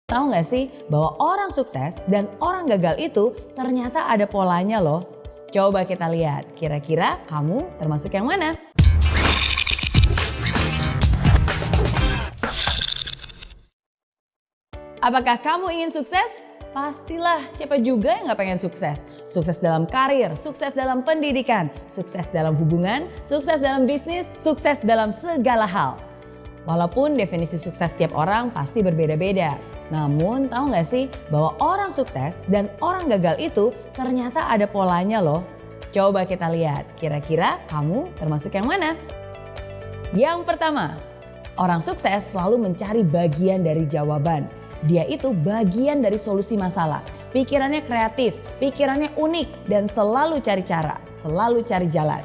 Tahu nggak sih bahwa orang sukses dan orang gagal itu ternyata ada polanya loh. Coba kita lihat, kira-kira kamu termasuk yang mana? Apakah kamu ingin sukses? Pastilah, siapa juga yang gak pengen sukses? Sukses dalam karir, sukses dalam pendidikan, sukses dalam hubungan, sukses dalam bisnis, sukses dalam segala hal. Walaupun definisi sukses setiap orang pasti berbeda-beda. Namun tahu gak sih bahwa orang sukses dan orang gagal itu ternyata ada polanya loh. Coba kita lihat, kira-kira kamu termasuk yang mana? Yang pertama, orang sukses selalu mencari bagian dari jawaban. Dia itu bagian dari solusi masalah. Pikirannya kreatif, pikirannya unik dan selalu cari cara, selalu cari jalan.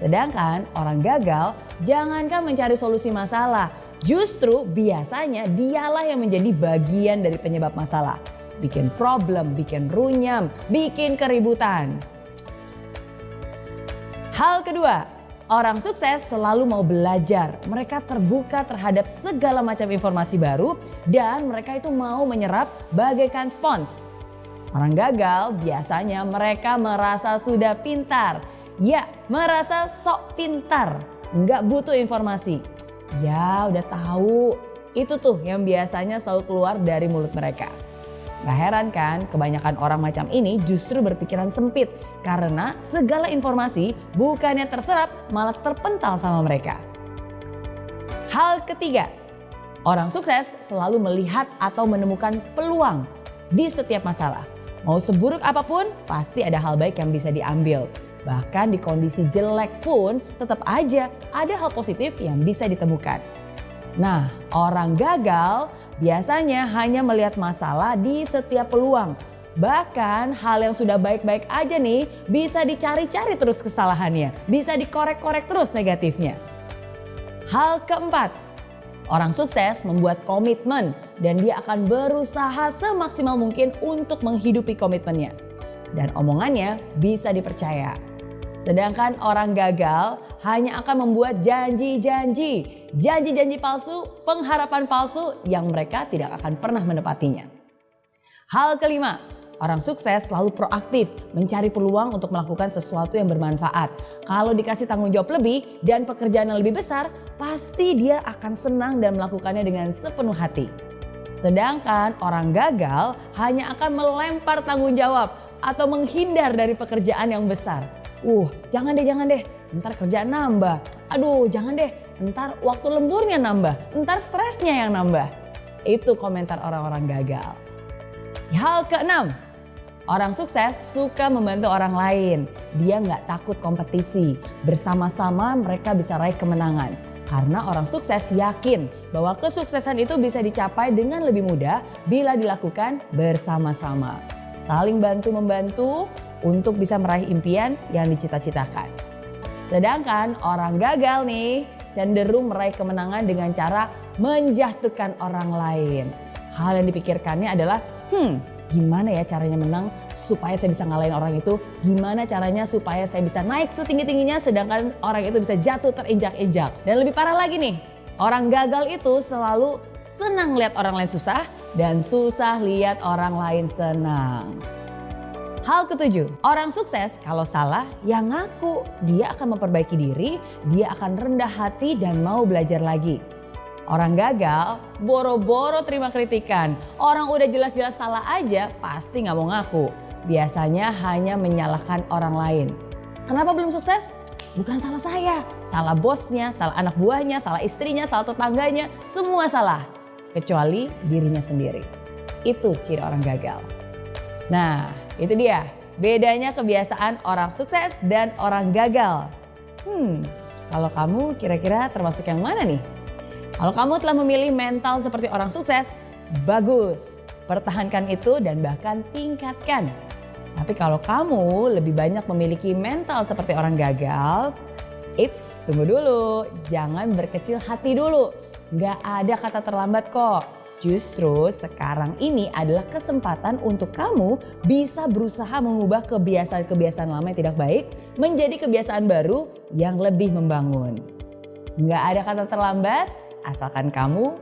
Sedangkan orang gagal jangankan mencari solusi masalah, justru biasanya dialah yang menjadi bagian dari penyebab masalah. Bikin problem, bikin runyam, bikin keributan. Hal kedua, orang sukses selalu mau belajar. Mereka terbuka terhadap segala macam informasi baru dan mereka itu mau menyerap bagaikan spons. Orang gagal biasanya mereka merasa sudah pintar. Ya, merasa sok pintar, nggak butuh informasi. Ya udah tahu, itu tuh yang biasanya selalu keluar dari mulut mereka. Gak heran kan kebanyakan orang macam ini justru berpikiran sempit karena segala informasi bukannya terserap malah terpental sama mereka. Hal ketiga, orang sukses selalu melihat atau menemukan peluang di setiap masalah. Mau seburuk apapun pasti ada hal baik yang bisa diambil. Bahkan di kondisi jelek pun tetap aja ada hal positif yang bisa ditemukan. Nah, orang gagal biasanya hanya melihat masalah di setiap peluang. Bahkan hal yang sudah baik-baik aja nih bisa dicari-cari terus kesalahannya. Bisa dikorek-korek terus negatifnya. Hal keempat, orang sukses membuat komitmen dan dia akan berusaha semaksimal mungkin untuk menghidupi komitmennya. Dan omongannya bisa dipercaya. Sedangkan orang gagal hanya akan membuat janji-janji palsu, pengharapan palsu yang mereka tidak akan pernah menepatinya. Hal kelima, orang sukses selalu proaktif mencari peluang untuk melakukan sesuatu yang bermanfaat. Kalau dikasih tanggung jawab lebih dan pekerjaan yang lebih besar, pasti dia akan senang dan melakukannya dengan sepenuh hati. Sedangkan orang gagal hanya akan melempar tanggung jawab atau menghindar dari pekerjaan yang besar. Jangan deh, ntar kerjaan nambah. Aduh, jangan deh, ntar waktu lemburnya nambah, ntar stresnya yang nambah. Itu komentar orang-orang gagal. Hal keenam, orang sukses suka membantu orang lain. Dia nggak takut kompetisi. Bersama-sama mereka bisa raih kemenangan. Karena orang sukses yakin bahwa kesuksesan itu bisa dicapai dengan lebih mudah bila dilakukan bersama-sama. Saling bantu-membantu untuk bisa meraih impian yang dicita-citakan. Sedangkan orang gagal nih cenderung meraih kemenangan dengan cara menjatuhkan orang lain. Hal yang dipikirkannya adalah, gimana ya caranya menang supaya saya bisa ngalahin orang itu? Gimana caranya supaya saya bisa naik setinggi-tingginya sedangkan orang itu bisa jatuh terinjak-injak? Dan lebih parah lagi nih, orang gagal itu selalu senang lihat orang lain susah dan susah lihat orang lain senang. Hal ketujuh, orang sukses kalau salah ya ngaku. Dia akan memperbaiki diri, dia akan rendah hati dan mau belajar lagi. Orang gagal boro-boro terima kritikan. Orang udah jelas-jelas salah aja pasti gak mau ngaku. Biasanya hanya menyalahkan orang lain. Kenapa belum sukses? Bukan salah saya, salah bosnya, salah anak buahnya, salah istrinya, salah tetangganya, semua salah. Kecuali dirinya sendiri. Itu ciri orang gagal. Nah, itu dia bedanya kebiasaan orang sukses dan orang gagal. Kalau kamu kira-kira termasuk yang mana nih? Kalau kamu telah memilih mental seperti orang sukses, bagus. Pertahankan itu dan bahkan tingkatkan. Tapi kalau kamu lebih banyak memiliki mental seperti orang gagal, tunggu dulu. Jangan berkecil hati dulu. Nggak ada kata terlambat kok. Justru sekarang ini adalah kesempatan untuk kamu bisa berusaha mengubah kebiasaan-kebiasaan lama yang tidak baik menjadi kebiasaan baru yang lebih membangun. Nggak ada kata terlambat, asalkan kamu